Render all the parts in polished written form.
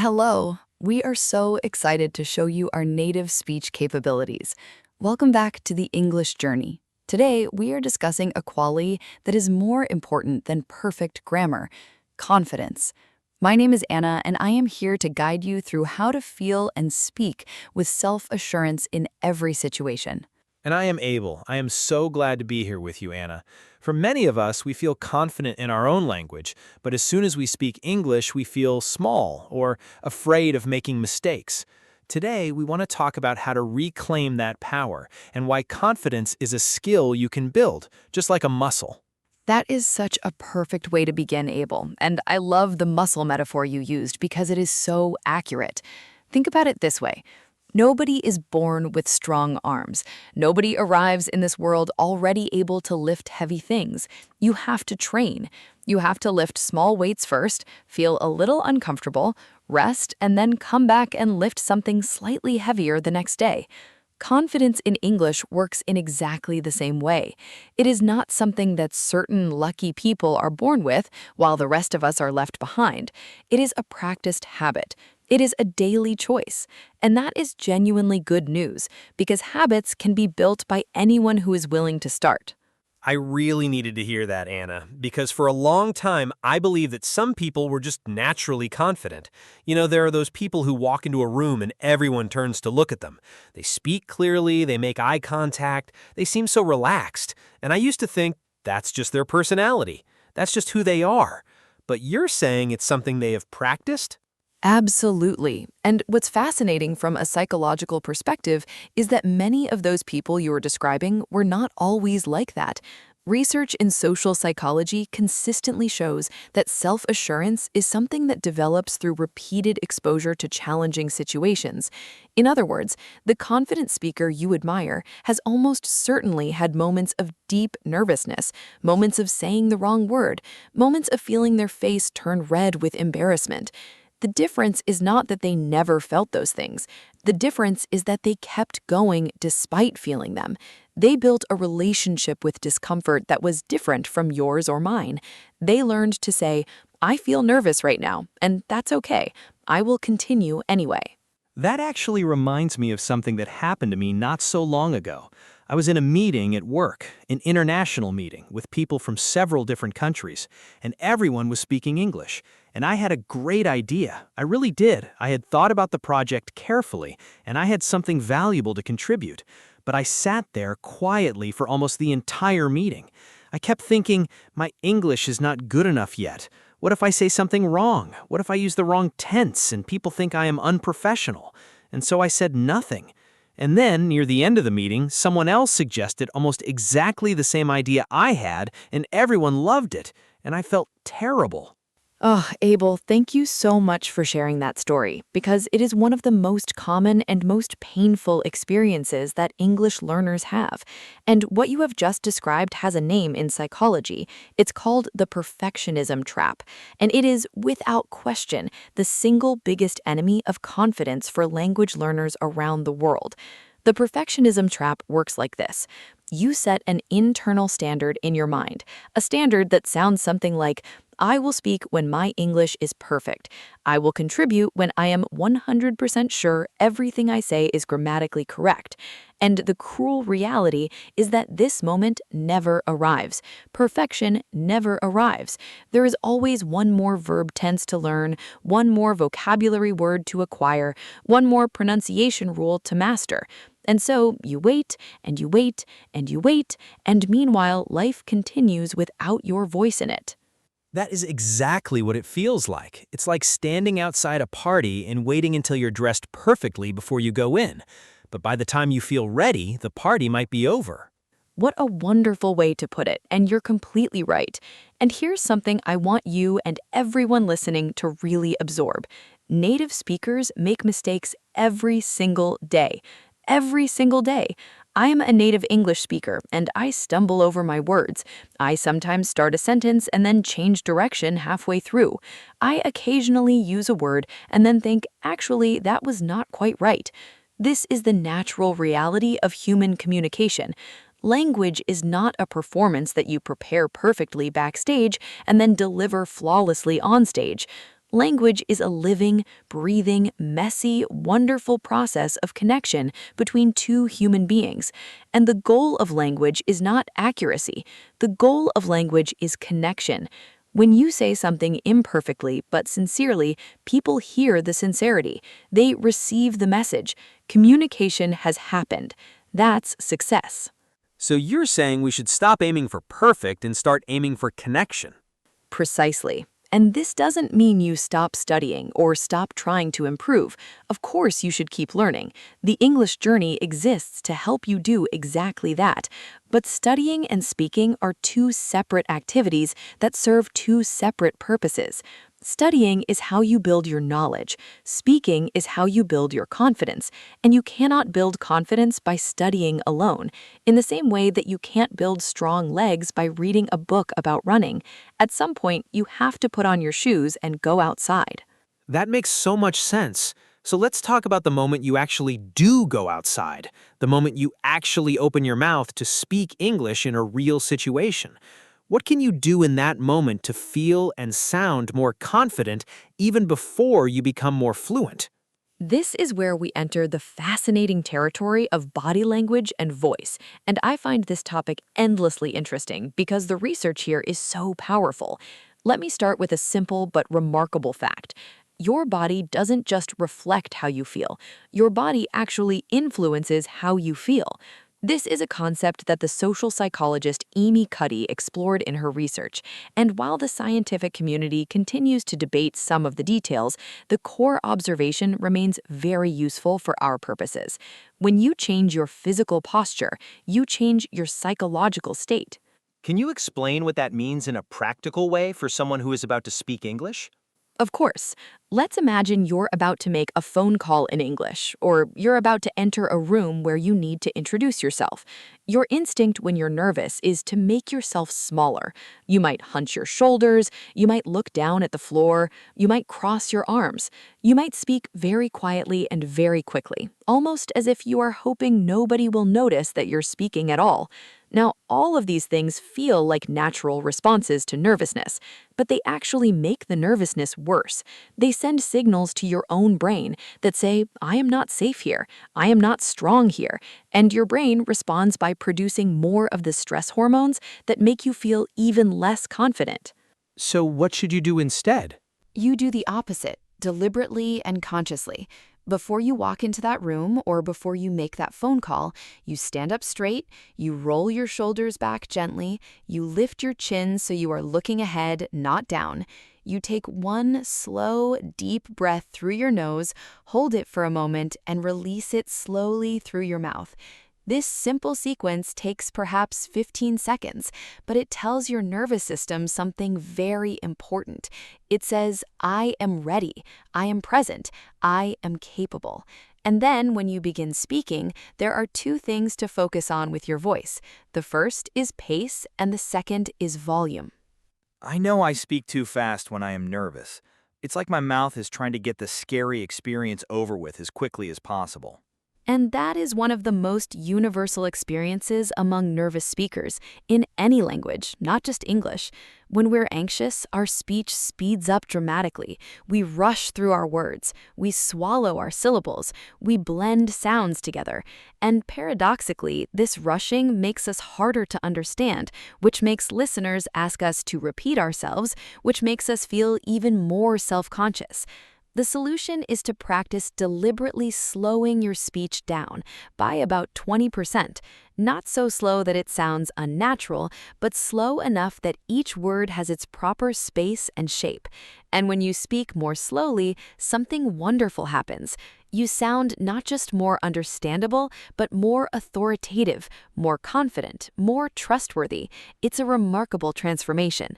Hello, we are so excited to show you our native speech capabilities. Welcome back to the English journey. Today, we are discussing a quality that is more important than perfect grammar: confidence. My name is Anna, and I am here to guide you through how to feel and speak with self-assurance in every situation. And I am Abel. I am so glad to be here with you, Anna. For many of us, we feel confident in our own language, but as soon as we speak English, we feel small or afraid of making mistakes. Today, we want to talk about how to reclaim that power and why confidence is a skill you can build, just like a muscle. That is such a perfect way to begin, Abel, and I love the muscle metaphor you used because it is so accurate. Think about it this way. Nobody is born with strong arms. Nobody arrives in this world already able to lift heavy things. You have to train. You have to lift small weights first, feel a little uncomfortable, rest, and then come back and lift something slightly heavier the next day. Confidence in English works in exactly the same way. It is not something that certain lucky people are born with, while the rest of us are left behind. It is a practiced habit. It is a daily choice. And that is genuinely good news, because habits can be built by anyone who is willing to start. I really needed to hear that, Anna, because for a long time, I believed that some people were just naturally confident. There are those people who walk into a room and everyone turns to look at them. They speak clearly, they make eye contact, they seem so relaxed. And I used to think that's just their personality. That's just who they are. But you're saying it's something they have practiced? Absolutely. And what's fascinating from a psychological perspective is that many of those people you were describing were not always like that. Research in social psychology consistently shows that self-assurance is something that develops through repeated exposure to challenging situations. In other words, the confident speaker you admire has almost certainly had moments of deep nervousness, moments of saying the wrong word, moments of feeling their face turn red with embarrassment. The difference is not that they never felt those things. The difference is that they kept going despite feeling them. They built a relationship with discomfort that was different from yours or mine. They learned to say, I feel nervous right now, and that's okay. I will continue anyway. That actually reminds me of something that happened to me not so long ago. I was in a meeting at work, an international meeting with people from several different countries, and everyone was speaking English. And I had a great idea. I really did. I had thought about the project carefully, and I had something valuable to contribute. But I sat there quietly for almost the entire meeting. I kept thinking, my English is not good enough yet. What if I say something wrong? What if I use the wrong tense and people think I am unprofessional? And so I said nothing. And then, near the end of the meeting, someone else suggested almost exactly the same idea I had, and everyone loved it. And I felt terrible. Oh, Abel, thank you so much for sharing that story, because it is one of the most common and most painful experiences that English learners have. And what you have just described has a name in psychology. It's called the perfectionism trap. And it is, without question, the single biggest enemy of confidence for language learners around the world. The perfectionism trap works like this. You set an internal standard in your mind, a standard that sounds something like, I will speak when my English is perfect. I will contribute when I am 100% sure everything I say is grammatically correct. And the cruel reality is that this moment never arrives. Perfection never arrives. There is always one more verb tense to learn, one more vocabulary word to acquire, one more pronunciation rule to master. And so you wait, and you wait, and you wait, and meanwhile life continues without your voice in it. That is exactly what it feels like. It's like standing outside a party and waiting until you're dressed perfectly before you go in. But by the time you feel ready, the party might be over. What a wonderful way to put it, and you're completely right. And here's something I want you and everyone listening to really absorb. Native speakers make mistakes every single day. Every single day. I am a native English speaker, and I stumble over my words. I sometimes start a sentence and then change direction halfway through. I occasionally use a word and then think, actually, that was not quite right. This is the natural reality of human communication. Language is not a performance that you prepare perfectly backstage and then deliver flawlessly on stage. Language is a living, breathing, messy, wonderful process of connection between two human beings. And the goal of language is not accuracy. The goal of language is connection. When you say something imperfectly but sincerely, people hear the sincerity. They receive the message. Communication has happened. That's success. So you're saying we should stop aiming for perfect and start aiming for connection. Precisely. And this doesn't mean you stop studying or stop trying to improve. Of course, you should keep learning. The English journey exists to help you do exactly that. But studying and speaking are two separate activities that serve two separate purposes. Studying is how you build your knowledge. Speaking is how you build your confidence. And you cannot build confidence by studying alone, in the same way that you can't build strong legs by reading a book about running. At some point, you have to put on your shoes and go outside. That makes so much sense. So let's talk about the moment you actually do go outside, the moment you actually open your mouth to speak English in a real situation. What can you do in that moment to feel and sound more confident even before you become more fluent? This is where we enter the fascinating territory of body language and voice, and I find this topic endlessly interesting because the research here is so powerful. Let me start with a simple but remarkable fact. Your body doesn't just reflect how you feel. Your body actually influences how you feel. This is a concept that the social psychologist Amy Cuddy explored in her research, and while the scientific community continues to debate some of the details, the core observation remains very useful for our purposes. When you change your physical posture, you change your psychological state. Can you explain what that means in a practical way for someone who is about to speak English? Of course, let's imagine you're about to make a phone call in English, or you're about to enter a room where you need to introduce yourself. Your instinct when you're nervous is to make yourself smaller. You might hunch your shoulders, you might look down at the floor, you might cross your arms. You might speak very quietly and very quickly, almost as if you are hoping nobody will notice that you're speaking at all. Now, all of these things feel like natural responses to nervousness, but they actually make the nervousness worse. They send signals to your own brain that say, I am not safe here, I am not strong here, and your brain responds by producing more of the stress hormones that make you feel even less confident. So what should you do instead? You do the opposite, deliberately and consciously. Before you walk into that room or before you make that phone call, you stand up straight, you roll your shoulders back gently, you lift your chin so you are looking ahead, not down. You take one slow, deep breath through your nose, hold it for a moment, and release it slowly through your mouth. This simple sequence takes perhaps 15 seconds, but it tells your nervous system something very important. It says, I am ready, I am present, I am capable. And then when you begin speaking, there are two things to focus on with your voice. The first is pace, and the second is volume. I know I speak too fast when I am nervous. It's like my mouth is trying to get the scary experience over with as quickly as possible. And that is one of the most universal experiences among nervous speakers in any language, not just English. When we're anxious, our speech speeds up dramatically. We rush through our words. We swallow our syllables. We blend sounds together. And paradoxically, this rushing makes us harder to understand, which makes listeners ask us to repeat ourselves, which makes us feel even more self-conscious. The solution is to practice deliberately slowing your speech down by about 20%, not so slow that it sounds unnatural, but slow enough that each word has its proper space and shape. And when you speak more slowly, something wonderful happens. You sound not just more understandable, but more authoritative, more confident, more trustworthy. It's a remarkable transformation.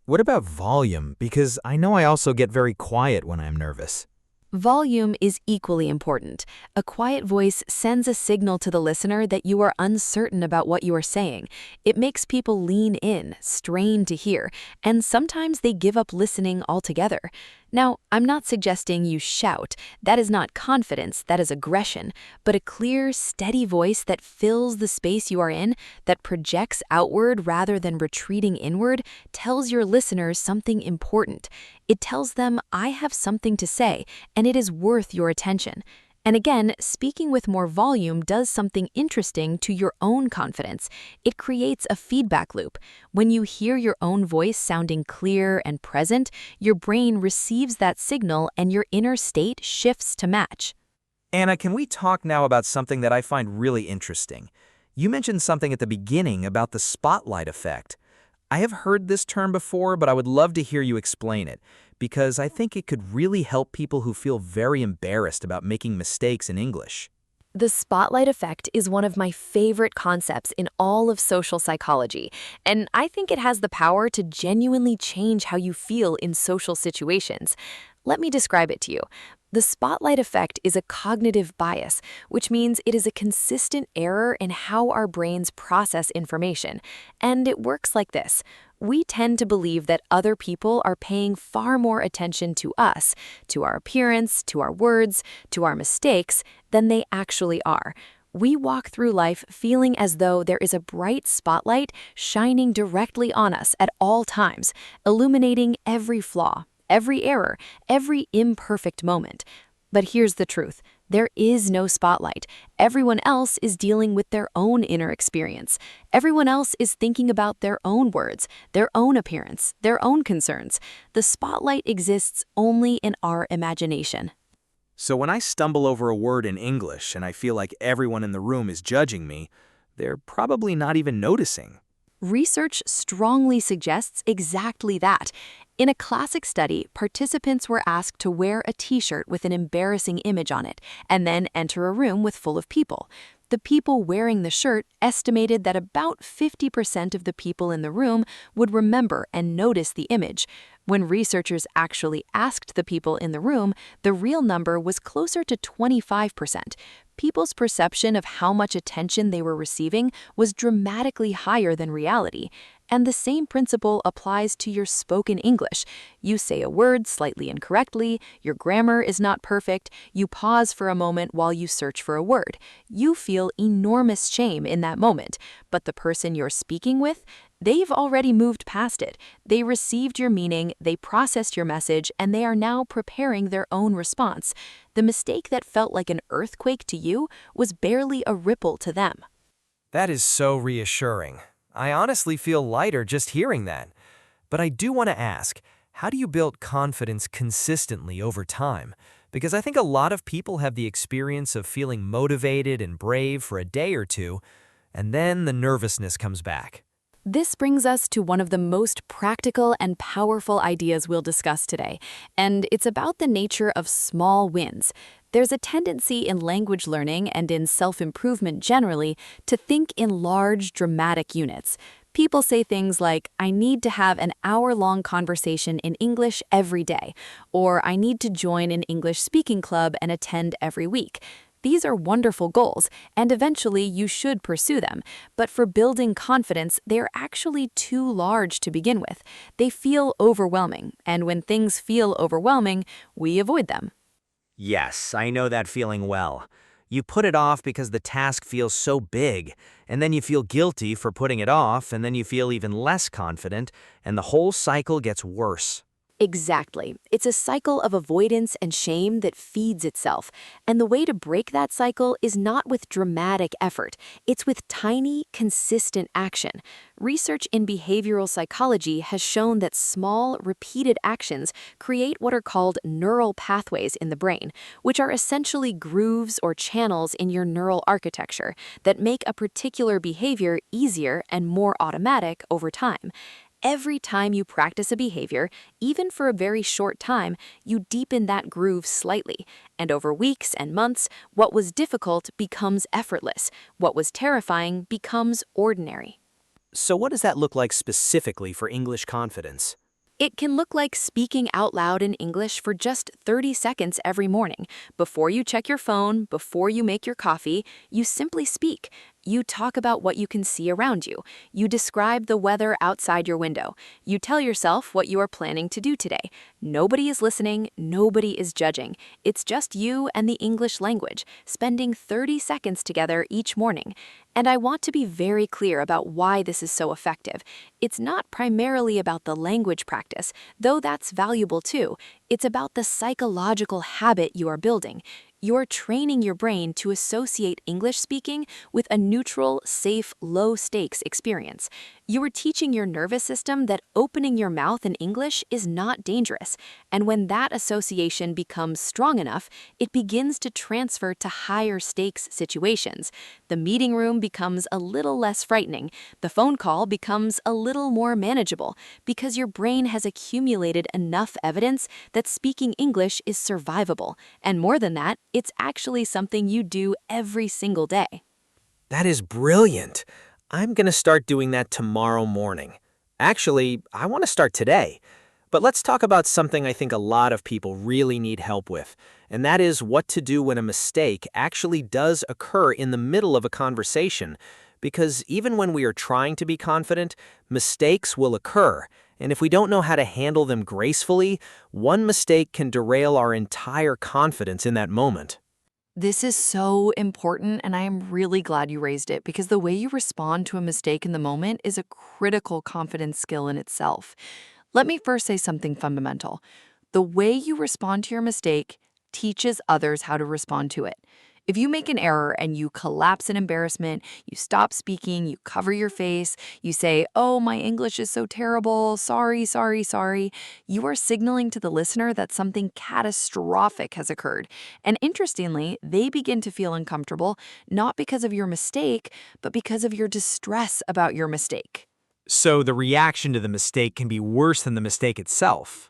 What about volume? Because I know I also get very quiet when I'm nervous. Volume is equally important. A quiet voice sends a signal to the listener that you are uncertain about what you are saying. It makes people lean in, strain to hear, and sometimes they give up listening altogether. Now, I'm not suggesting you shout. That is not confidence, that is aggression. But a clear, steady voice that fills the space you are in, that projects outward rather than retreating inward, tells your listeners something important. It tells them, I have something to say, and it is worth your attention. And again, speaking with more volume does something interesting to your own confidence. It creates a feedback loop. When you hear your own voice sounding clear and present, your brain receives that signal and your inner state shifts to match. Anna, can we talk now about something that I find really interesting? You mentioned something at the beginning about the spotlight effect. I have heard this term before, but I would love to hear you explain it, because I think it could really help people who feel very embarrassed about making mistakes in English. The spotlight effect is one of my favorite concepts in all of social psychology, and I think it has the power to genuinely change how you feel in social situations. Let me describe it to you. The spotlight effect is a cognitive bias, which means it is a consistent error in how our brains process information. And it works like this. We tend to believe that other people are paying far more attention to us, to our appearance, to our words, to our mistakes, than they actually are. We walk through life feeling as though there is a bright spotlight shining directly on us at all times, illuminating every flaw, every error, every imperfect moment. But here's the truth. There is no spotlight. Everyone else is dealing with their own inner experience. Everyone else is thinking about their own words, their own appearance, their own concerns. The spotlight exists only in our imagination. So when I stumble over a word in English and I feel like everyone in the room is judging me, they're probably not even noticing. Research strongly suggests exactly that. In a classic study, participants were asked to wear a t-shirt with an embarrassing image on it and then enter a room with full of people. The people wearing the shirt estimated that about 50% of the people in the room would remember and notice the image. When researchers actually asked the people in the room, the real number was closer to 25%. People's perception of how much attention they were receiving was dramatically higher than reality. And the same principle applies to your spoken English. You say a word slightly incorrectly, your grammar is not perfect, you pause for a moment while you search for a word. You feel enormous shame in that moment, but the person you're speaking with, they've already moved past it. They received your meaning, they processed your message, and they are now preparing their own response. The mistake that felt like an earthquake to you was barely a ripple to them. That is so reassuring. I honestly feel lighter just hearing that. But I do want to ask, how do you build confidence consistently over time? Because I think a lot of people have the experience of feeling motivated and brave for a day or two, and then the nervousness comes back. This brings us to one of the most practical and powerful ideas we'll discuss today, and it's about the nature of small wins. There's a tendency in language learning and in self-improvement generally to think in large, dramatic units. People say things like, I need to have an hour-long conversation in English every day, or I need to join an English speaking club and attend every week. These are wonderful goals, and eventually you should pursue them. But for building confidence, they're actually too large to begin with. They feel overwhelming, and when things feel overwhelming, we avoid them. Yes, I know that feeling well. You put it off because the task feels so big, and then you feel guilty for putting it off, and then you feel even less confident, and the whole cycle gets worse. Exactly. It's a cycle of avoidance and shame that feeds itself. And the way to break that cycle is not with dramatic effort. It's with tiny, consistent action. Research in behavioral psychology has shown that small, repeated actions create what are called neural pathways in the brain, which are essentially grooves or channels in your neural architecture that make a particular behavior easier and more automatic over time. Every time you practice a behavior, even for a very short time, you deepen that groove slightly. And over weeks and months, what was difficult becomes effortless. What was terrifying becomes ordinary. So what does that look like specifically for English confidence? It can look like speaking out loud in English for just 30 seconds every morning. Before you check your phone, before you make your coffee, you simply speak. You talk about what you can see around you. You describe the weather outside your window. You tell yourself what you are planning to do today. Nobody is listening, nobody is judging. It's just you and the English language, spending 30 seconds together each morning. And I want to be very clear about why this is so effective. It's not primarily about the language practice, though that's valuable too. It's about the psychological habit you are building. You're training your brain to associate English speaking with a neutral, safe, low-stakes experience. You are teaching your nervous system that opening your mouth in English is not dangerous, and when that association becomes strong enough, it begins to transfer to higher-stakes situations. The meeting room becomes a little less frightening. The phone call becomes a little more manageable because your brain has accumulated enough evidence that speaking English is survivable, and more than that, it's actually something you do every single day. That is brilliant. I'm going to start doing that tomorrow morning. Actually, I want to start today. But let's talk about something I think a lot of people really need help with, and that is what to do when a mistake actually does occur in the middle of a conversation. Because even when we are trying to be confident, mistakes will occur. And if we don't know how to handle them gracefully, one mistake can derail our entire confidence in that moment. This is so important, and I am really glad you raised it because the way you respond to a mistake in the moment is a critical confidence skill in itself. Let me first say something fundamental. The way you respond to your mistake teaches others how to respond to it. If you make an error and you collapse in embarrassment, you stop speaking, you cover your face, you say, "Oh, my English is so terrible, sorry, sorry, sorry," you are signaling to the listener that something catastrophic has occurred. And interestingly, they begin to feel uncomfortable, not because of your mistake, but because of your distress about your mistake. So the reaction to the mistake can be worse than the mistake itself.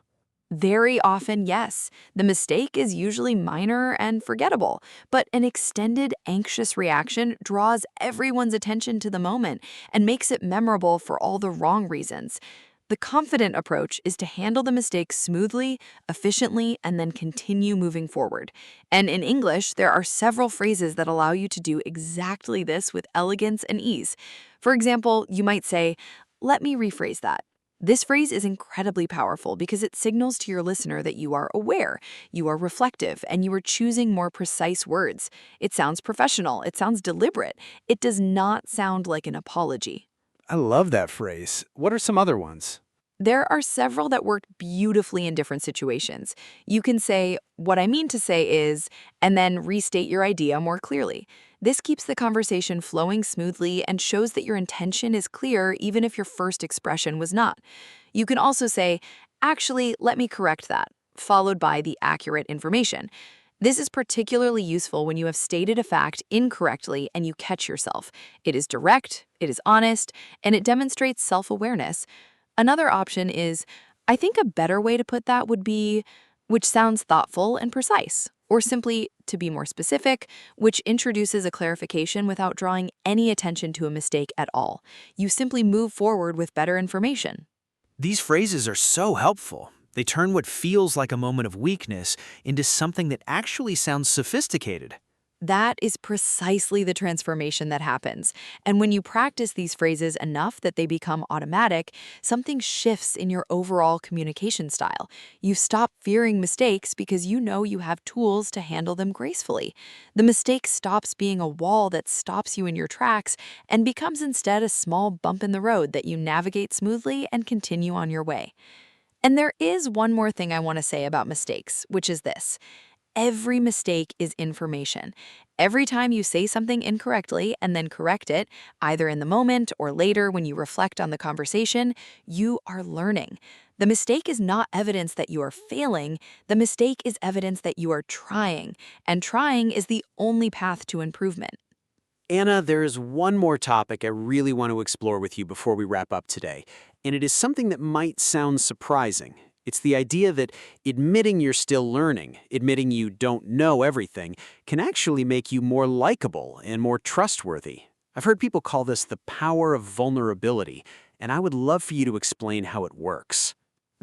Very often, yes. The mistake is usually minor and forgettable, but an extended anxious reaction draws everyone's attention to the moment and makes it memorable for all the wrong reasons. The confident approach is to handle the mistake smoothly, efficiently, and then continue moving forward. And in English, there are several phrases that allow you to do exactly this with elegance and ease. For example, you might say, "Let me rephrase that." This phrase is incredibly powerful because it signals to your listener that you are aware, you are reflective, and you are choosing more precise words. It sounds professional, it sounds deliberate, it does not sound like an apology. I love that phrase. What are some other ones? There are several that work beautifully in different situations. You can say, "What I mean to say is," and then restate your idea more clearly. This keeps the conversation flowing smoothly and shows that your intention is clear even if your first expression was not. You can also say, "Actually, let me correct that," followed by the accurate information. This is particularly useful when you have stated a fact incorrectly and you catch yourself. It is direct, it is honest, and it demonstrates self-awareness. Another option is, "I think a better way to put that would be," which sounds thoughtful and precise, or simply, "to be more specific," which introduces a clarification without drawing any attention to a mistake at all. You simply move forward with better information. These phrases are so helpful. They turn what feels like a moment of weakness into something that actually sounds sophisticated. That is precisely the transformation that happens. And when you practice these phrases enough that they become automatic, something shifts in your overall communication style. You stop fearing mistakes because you know you have tools to handle them gracefully. The mistake stops being a wall that stops you in your tracks and becomes instead a small bump in the road that you navigate smoothly and continue on your way. And there is one more thing I want to say about mistakes, which is this. Every mistake is information. Every time you say something incorrectly and then correct it, either in the moment or later when you reflect on the conversation, you are learning. The mistake is not evidence that you are failing. The mistake is evidence that you are trying, and trying is the only path to improvement. Anna, there is one more topic I really want to explore with you before we wrap up today, and it is something that might sound surprising. It's the idea that admitting you're still learning, admitting you don't know everything, can actually make you more likable and more trustworthy. I've heard people call this the power of vulnerability, and I would love for you to explain how it works.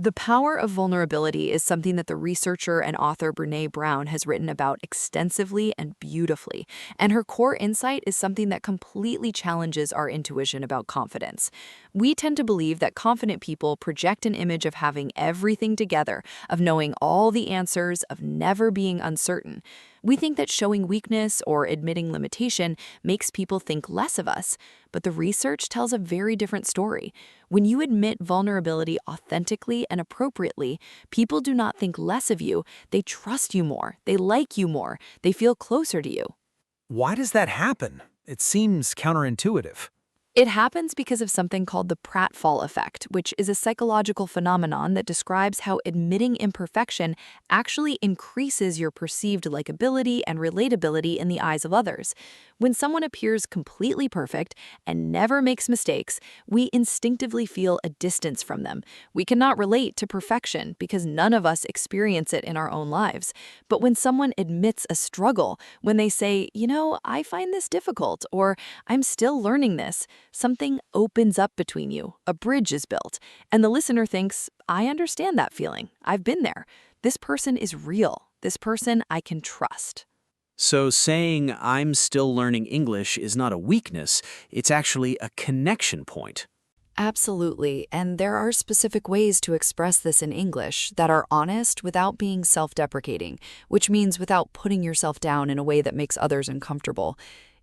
The power of vulnerability is something that the researcher and author Brené Brown has written about extensively and beautifully, and her core insight is something that completely challenges our intuition about confidence. We tend to believe that confident people project an image of having everything together, of knowing all the answers, of never being uncertain. We think that showing weakness or admitting limitation makes people think less of us, but the research tells a very different story. When you admit vulnerability authentically and appropriately, people do not think less of you, they trust you more, they like you more, they feel closer to you. Why does that happen? It seems counterintuitive. It happens because of something called the pratfall effect, which is a psychological phenomenon that describes how admitting imperfection actually increases your perceived likability and relatability in the eyes of others. When someone appears completely perfect and never makes mistakes, we instinctively feel a distance from them. We cannot relate to perfection because none of us experience it in our own lives. But when someone admits a struggle, when they say, I find this difficult, or I'm still learning this, something opens up between you, a bridge is built, and the listener thinks, I understand that feeling. I've been there. This person is real. This person I can trust. So saying I'm still learning English is not a weakness, it's actually a connection point. Absolutely, and there are specific ways to express this in English that are honest without being self-deprecating, which means without putting yourself down in a way that makes others uncomfortable.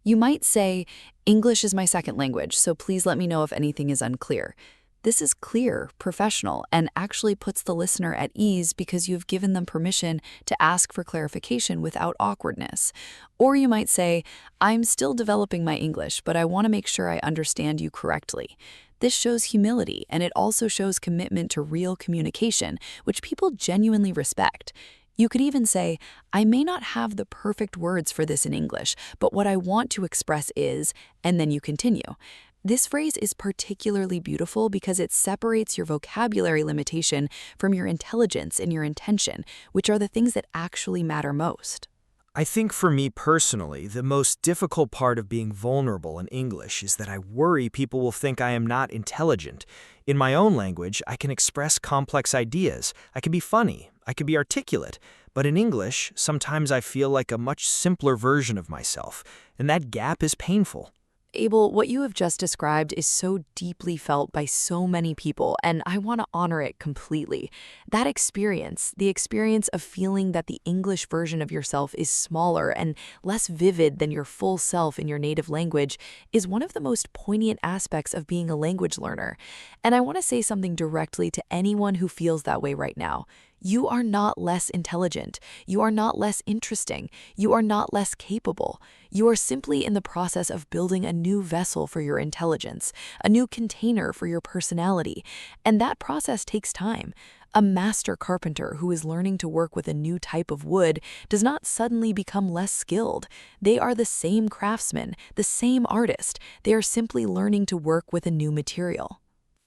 You might say, English is my second language, so please let me know if anything is unclear. This is clear, professional, and actually puts the listener at ease because you've given them permission to ask for clarification without awkwardness. Or you might say, I'm still developing my English, but I want to make sure I understand you correctly. This shows humility, and it also shows commitment to real communication, which people genuinely respect. You could even say, I may not have the perfect words for this in English, but what I want to express is, and then you continue. This phrase is particularly beautiful because it separates your vocabulary limitation from your intelligence and your intention, which are the things that actually matter most. I think for me personally, the most difficult part of being vulnerable in English is that I worry people will think I am not intelligent. In my own language, I can express complex ideas, I can be funny, I can be articulate, but in English, sometimes I feel like a much simpler version of myself, and that gap is painful. Abel, what you have just described is so deeply felt by so many people, and I want to honor it completely. That experience, the experience of feeling that the English version of yourself is smaller and less vivid than your full self in your native language, is one of the most poignant aspects of being a language learner. And I want to say something directly to anyone who feels that way right now. You are not less intelligent. You are not less interesting. You are not less capable. You are simply in the process of building a new vessel for your intelligence, a new container for your personality, and that process takes time. A master carpenter who is learning to work with a new type of wood does not suddenly become less skilled. They are the same craftsman, the same artist. They are simply learning to work with a new material.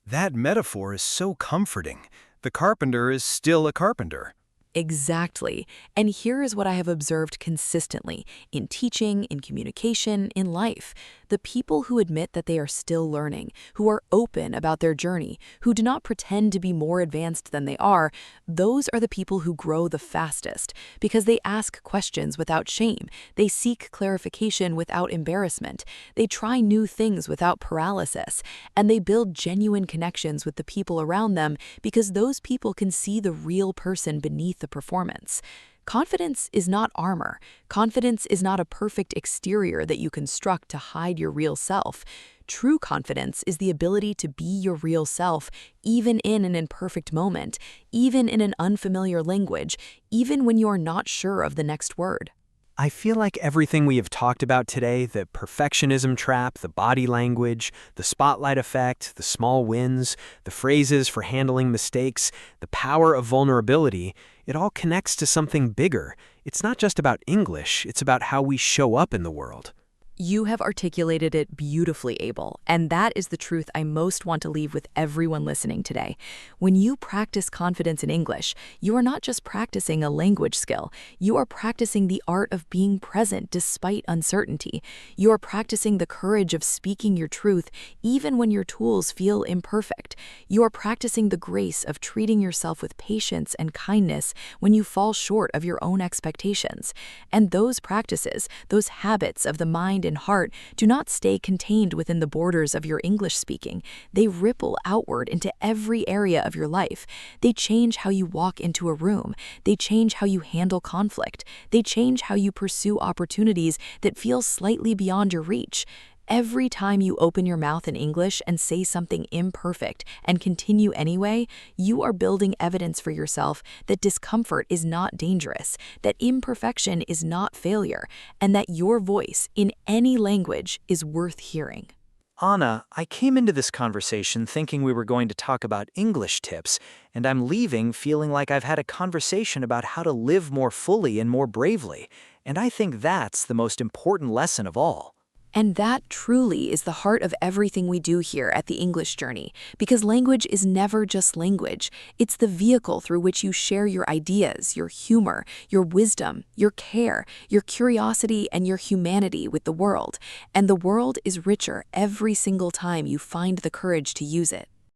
That metaphor is so comforting. The carpenter is still a carpenter. Exactly. And here is what I have observed consistently in teaching, in communication, in life. The people who admit that they are still learning, who are open about their journey, who do not pretend to be more advanced than they are, those are the people who grow the fastest because they ask questions without shame. They seek clarification without embarrassment. They try new things without paralysis. And they build genuine connections with the people around them because those people can see the real person beneath the performance. Confidence is not armor. Confidence is not a perfect exterior that you construct to hide your real self. True confidence is the ability to be your real self, even in an imperfect moment, even in an unfamiliar language, even when you are not sure of the next word. I feel like everything we have talked about today, the perfectionism trap, the body language, the spotlight effect, the small wins, the phrases for handling mistakes, the power of vulnerability, it all connects to something bigger. It's not just about English, it's about how we show up in the world. You have articulated it beautifully, Abel, and that is the truth I most want to leave with everyone listening today. When you practice confidence in English, you are not just practicing a language skill, you are practicing the art of being present despite uncertainty. You are practicing the courage of speaking your truth even when your tools feel imperfect. You are practicing the grace of treating yourself with patience and kindness when you fall short of your own expectations. And those practices, those habits of the mind and heart do not stay contained within the borders of your English speaking. They ripple outward into every area of your life. They change how you walk into a room. They change how you handle conflict. They change how you pursue opportunities that feel slightly beyond your reach. Every time you open your mouth in English and say something imperfect and continue anyway, you are building evidence for yourself that discomfort is not dangerous, that imperfection is not failure, and that your voice in any language is worth hearing. Anna, I came into this conversation thinking we were going to talk about English tips, and I'm leaving feeling like I've had a conversation about how to live more fully and more bravely, and I think that's the most important lesson of all. And that truly is the heart of everything we do here at the English Journey, because language is never just language. It's the vehicle through which you share your ideas, your humor, your wisdom, your care, your curiosity, and your humanity with the world. And the world is richer every single time you find the courage to use it.